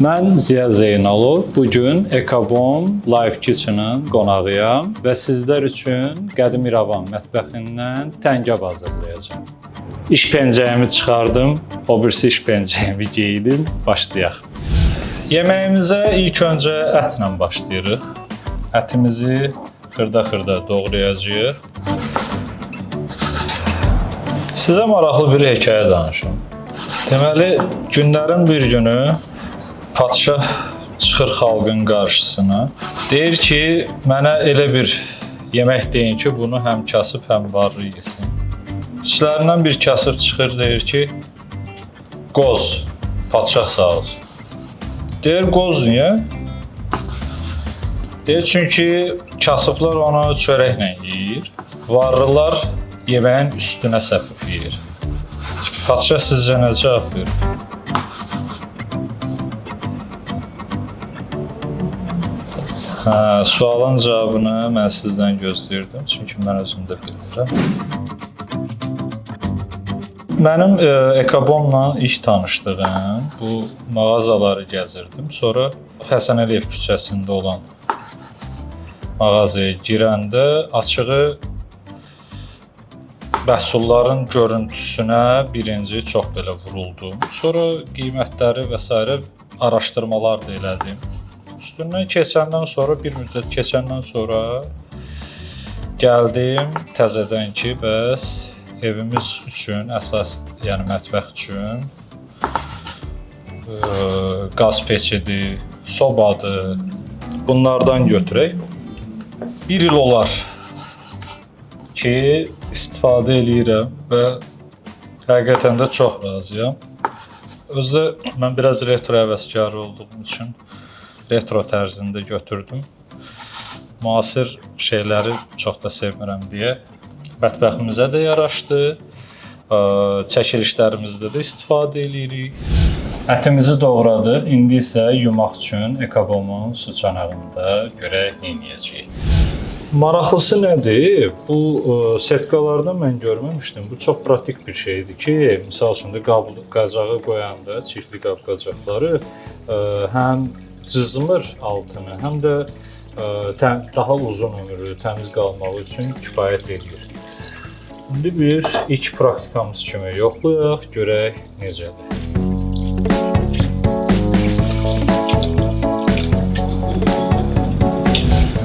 Mən Ziya Zeynalov. Bugün Ekobom Live Kitchen-ın qonağıyam və sizlər üçün Qədim İrəvan mətbəxindən təngəb hazırlayacağam. İş pencəyimi çıxardım, o birisi iş pencəyimi geydim, başlayaq. Yeməyimizə ilk öncə ətlə başlayırıq. Ətimizi xırda-xırda doğrayacağıq. Sizə maraqlı bir hekayə danışım. Deməli, günlərin bir günü padşah çıxır xalqın qarşısına. Deyir ki, mənə elə bir yemək deyin ki, bunu həm kasıb, həm varlı yesin. İçlərindən bir kasıb çıxır, deyir ki, qoz, padşah sağ olsun. Deyir, qoz niyə? Deyir, çünki kasıblar onu çörəklə yeyir, varlılar yeməyin üstünə səpib yeyir. Padşah sizcə nə cavab verir? Sualın cavabını mən sizdən gözləyirdim, çünki mən özüm də bilmirəm. Mənim Ekobomla ilk tanışdığım bu mağazaları gəzirdim. Sonra Həsən Əliyev küçəsində olan mağazaya girəndə açığı məhsulların görüntüsünə birinci çox belə vuruldum. Sonra qiymətləri və s. araşdırmalar da elədim. Üstündən keçəndən sonra, bir müddət keçəndən sonra gəldim təzədən ki, bəs evimiz üçün, əsas, yəni mətbəx üçün qaz peçidir, sobadır, bunlardan götürək. Bir il olar ki, istifadə eləyirəm və həqiqətən də çox razıyam. Özdə mən biraz retro həvəskarı olduğum üçün retro tərzində götürdüm. Müasir şeyləri çox da sevmirəm deyə mətbəximizə də yaraşdı. Çəkilişlərimizdə də istifadə eləyirik. Ətimizi doğradıq. İndi isə yumaq üçün Ekobomun su çanağında görək nə edəcəyik. Maraqlısı nədir? Bu setkalarda mən görməmişdim. Bu çox pratik bir şeydir ki, misal üçün də qacağı qoyanda çirkli qab-qacaqları həm cızmır altını, həm də daha uzun ömürlü, təmiz qalmağı üçün kifayət edir. İndi bir ilk praktikamız kimi yoxlayaq, görək necədir.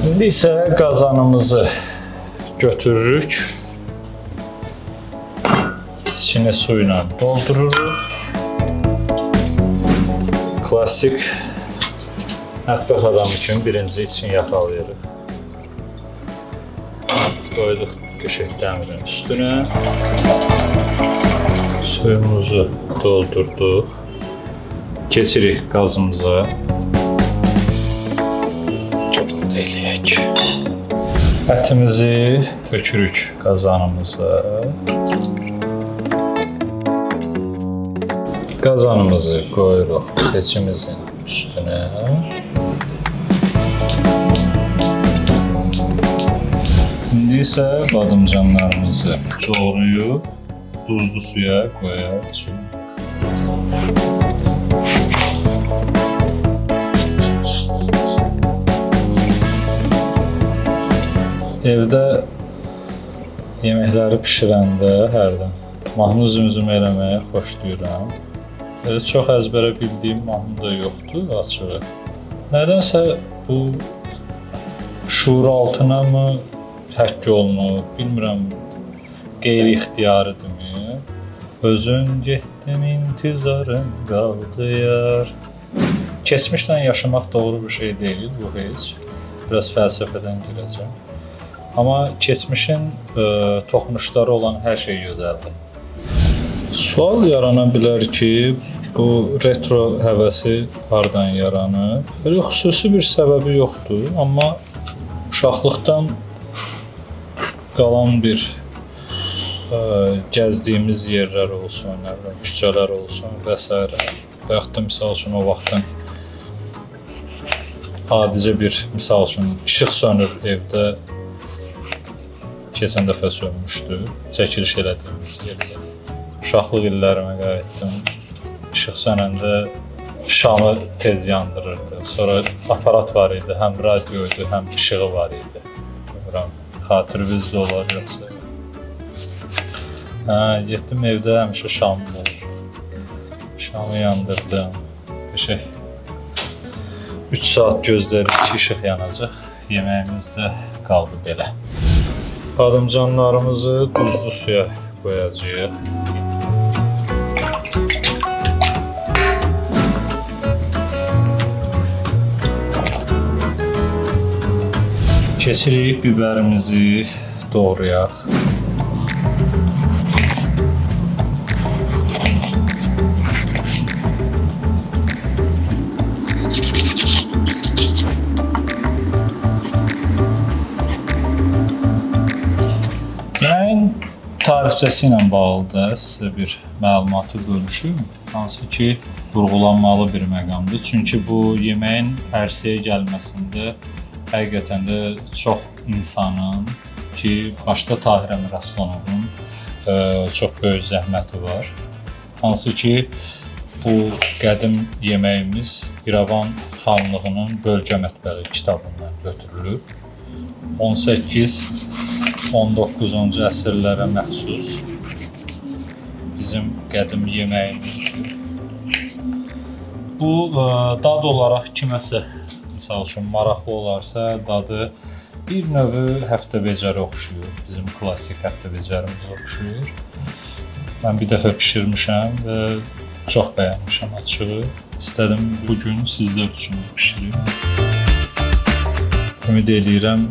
İndi isə qazanımızı götürürük, içini su ilə doldururuq. Klassik mətbəx adamı üçün birinci için yaxalayırıq. Qoyduq qəşəng dəmirin üstünə. Suyumuzu doldurduq. Keçirik qazımıza. Eləyək. Ətimizi tökürük qazanımıza. Qazanımızı qoyuruq peçimizin üstünə. İndi isə badımcanlarımızı doğrayıb duzlu suya qoyacağıq. Evdə yeməkləri bişirəndə hərdən mahnı zümzüm eləməyi xoşlayıram. Çox əzbərə bildiyim mahnı da yoxdur açığı. Nədənsə bu şuur altına mı həkk olunub, bilmirəm, qeyri-ixtiyarıdırmı? Özün getdin, intizarın qaldı yar. Keçmişlə yaşamaq doğru bir şey deyil, bu heç. Biraz fəlsəfədən girəcəm. Amma keçmişin toxunuşları olan hər şey gözəldir. Sual yarana bilər ki, bu retro həvəsi hardan yaranıb? Elə xüsusi bir səbəbi yoxdur, amma uşaqlıqdan qalan bir gəzdiyimiz yerlər olsun, küçələr olsun və s. Və yaxud da misal üçün o vaxtın adicə bir, misal üçün işıq sönür evdə, keçən dəfə sönmüşdü, çəkiliş elədiyimiz yerdə. Uşaqlıq illərimə qayıtdım. İşıq sönəndə şamı tez yandırırdı. Sonra aparat var idi, həm radioydu, həm işığı var idi. Bilmirəm, xatiriniz də olar yoxsa. Getdim evdə həmişə şamım olur. Şamı yandırdım. 3 saat gözlədik ki, işıq yanacaq. Yeməyimiz də qaldı belə. Badımcanlarımızı duzlu suya qoyacağıq. Keçirik biberimizi doğrayaq. Tarixçəsi ilə bağlı da sizə bir məlumatı bölüşüm. Hansı ki, vurğulanmalı bir məqamdır. Çünki bu yeməyin ərsəyə gəlməsində həqiqətən də çox insanın ki, başda Tahir Əmiraslınovun çox böyük zəhməti var. Hansı ki, bu qədim yeməyimiz İrəvan xanlığının bölgə mətbəxi kitabından götürülüb. 18-19-cu əsrlərə məxsus bizim qədim yeməyimizdir. Bu dad olaraq kiməsə, misal üçün maraqlı olarsa, dadı bir növ həftəbəcərə oxşuyur. Bizim klassik həftəbəcərimizə oxşuyur. Mən bir dəfə bişirmişəm və çox bəyənmişəm açığı. İstədim bugün sizlər üçün də bişirim. Ümid eləyirəm,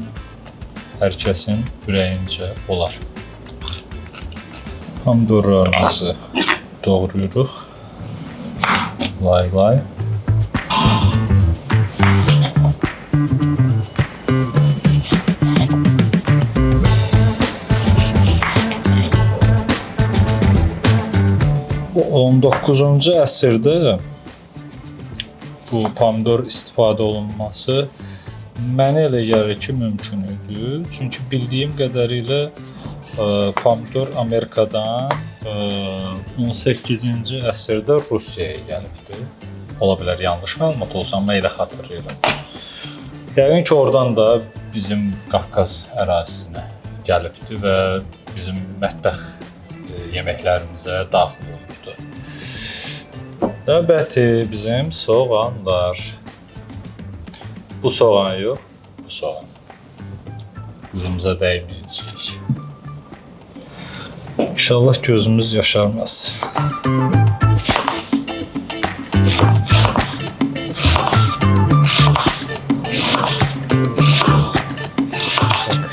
hər kəsin ürəyincə olar. Pomidorlarımızı doğrayırıq. Lay. Bu 19-cu əsrdə bu pomidor istifadə olunması mənə elə gəlir ki, mümkün idi. Çünki bildiyim qədərilə pomidor Amerikadan 18-ci əsrdə Rusiyaya gəlibdi. Ola bilər yanlış məlumat olsa, amma elə xatırlayıram. Yəqin ki, oradan da bizim Qafqaz ərazisinə gəlibdi və bizim mətbəx yeməklərimizə daxil olubdu. Növbəti bizim soğanlar. Bu soğan yox, bu soğan. Qızımıza dəyməyəcəyik. İnşallah gözümüz yaşarmaz.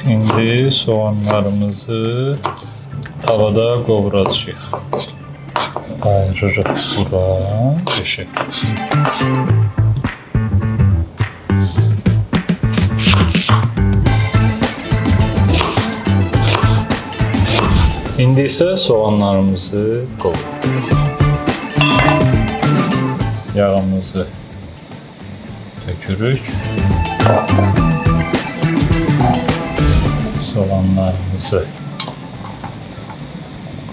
İndi soğanlarımızı tavada qovuracağıq. Ayırırıq bura, beşik. İndi isə soğanlarımızı qovururuq. Yağımızı tökürük. Soğanlarımızı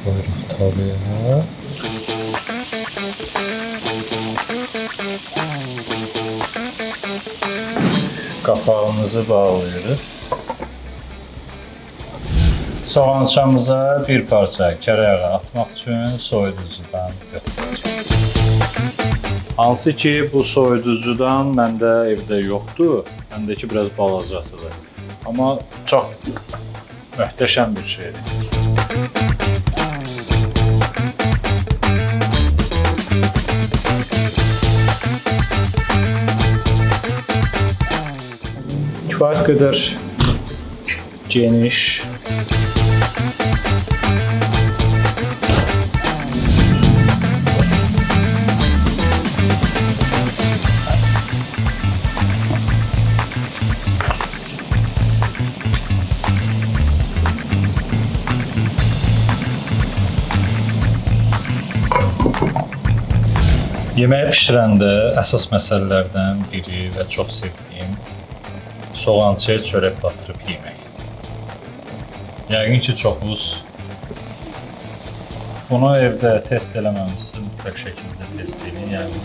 koyuruq tavaya. Qapağımızı bağlayırıq. Soğançamıza bir parça kərə yağı atmaq üçün soyuducudan götürəcəm. Hansı ki, bu soyuducudan məndə evdə yoxdur. Məndəki biraz balacasıdır. Amma çox möhtəşəm bir şeydir. Kifayət qədər geniş. Yeməyi bişirəndə əsas məsələlərdən biri və çox sevdiyim soğançıya çörək batırıb yemək. Yəqin ki, çoxunuz Bunu evdə test eləməmişsə, mütləq şəkildə test edin. Yəni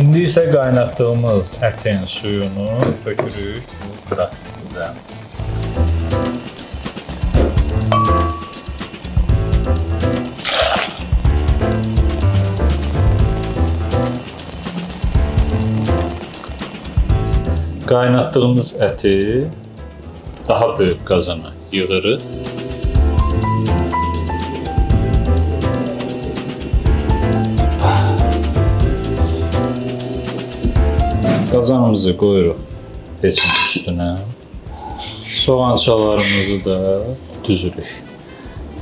İndi isə qaynatdığımız ətin suyunu tökürük bu qıratımıza. Qaynatdığımız əti daha böyük qazana yığırıq. Qazanımızı qoyuruq peçin üstünə. Soğançalarımızı da düzürük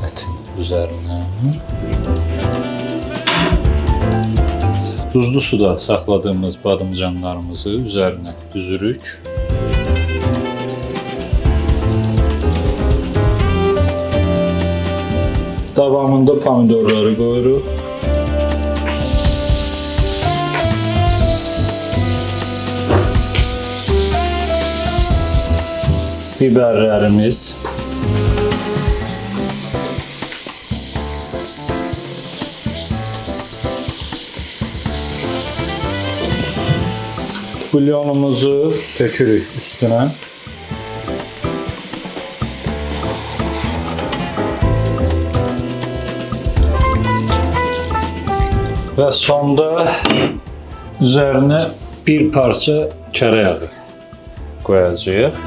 ətin üzərinə. Duzlu suda saxladığımız badımcanlarımızı üzərinə düzürük. Davamında pomidorları qoyuruq. Biberlərimiz. Bulyonumuzu tökürük üstünə. Və sonda üzərinə bir parça kərə yağı qoyacağıq.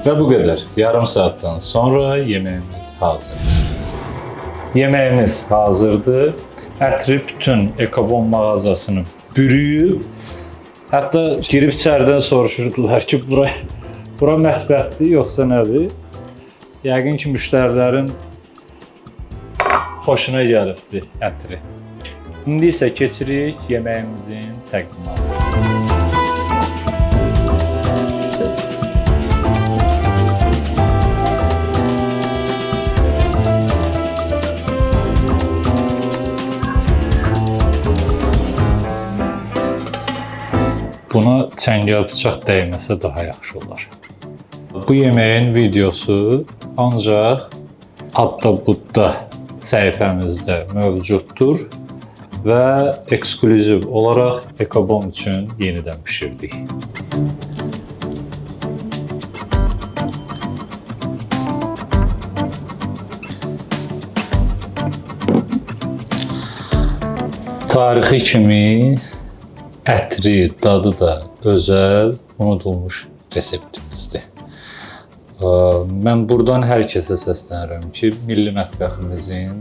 Və bu qədər. Yarım saatdan sonra yeməyimiz hazır. Yeməyimiz hazırdır. Ətri bütün Ekobom mağazasını bürüyüb. Hətta girib içəridən soruşurdular ki, bura mətbəxdir, yoxsa nədir? Yəqin ki, müştərilərin xoşuna gəlibdi ətri. İndi isə keçirik yeməyimizin təqdimatına. Buna çəngəl bıçaq dəyməsə daha yaxşı olar. Bu yeməyin videosu ancaq Adda Budda səhifəmizdə mövcuddur və eksklüziv olaraq Ekobom üçün yenidən bişirdik. Tarixi kimi ətri, dadı da özəl, unudulmuş reseptimizdir. Mən buradan hər kəsə səslənirəm ki, milli mətbəximizin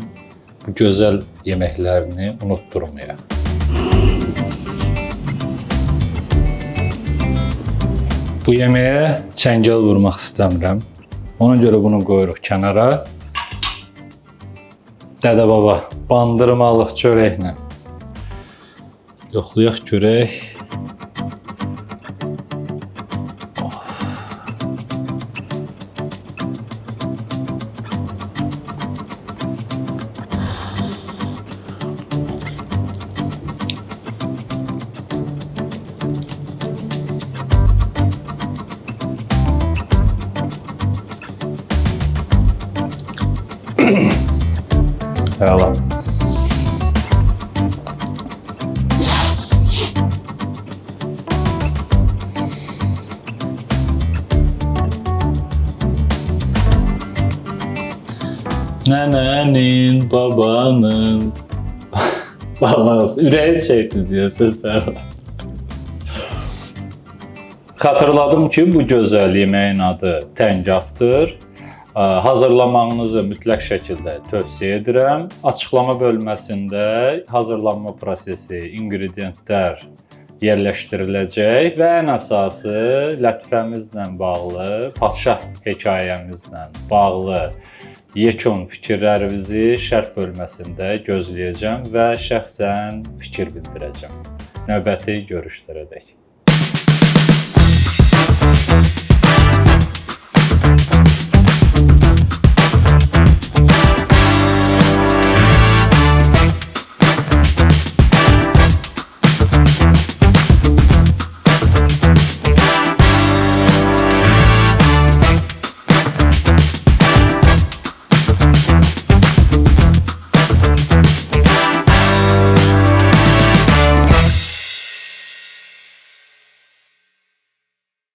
bu gözəl yeməklərini unutturmayaq. Bu yeməyə çəngəl vurmaq istəmirəm. Ona görə bunu qoyuruq kənara. Dədə baba, bandırmalıq çörəklə. Yoxlayaq görək. Əla. Nənənin, babanın balası, ürəyi çəkdi deyəsən Fərda. Xatırladım ki, bu gözəl yeməyin adı təngafdır. Hazırlamağınızı mütləq şəkildə tövsiyə edirəm. Açıqlama bölməsində hazırlanma prosesi, ingrediyentlər yerləşdiriləcək və ən əsası lətifəmizlə bağlı, padşah hekayəmizlə bağlı yekun fikirlərinizi şərh bölməsində gözləyəcəm və şəxsən fikir bildirəcəm. Növbəti görüşlərədək.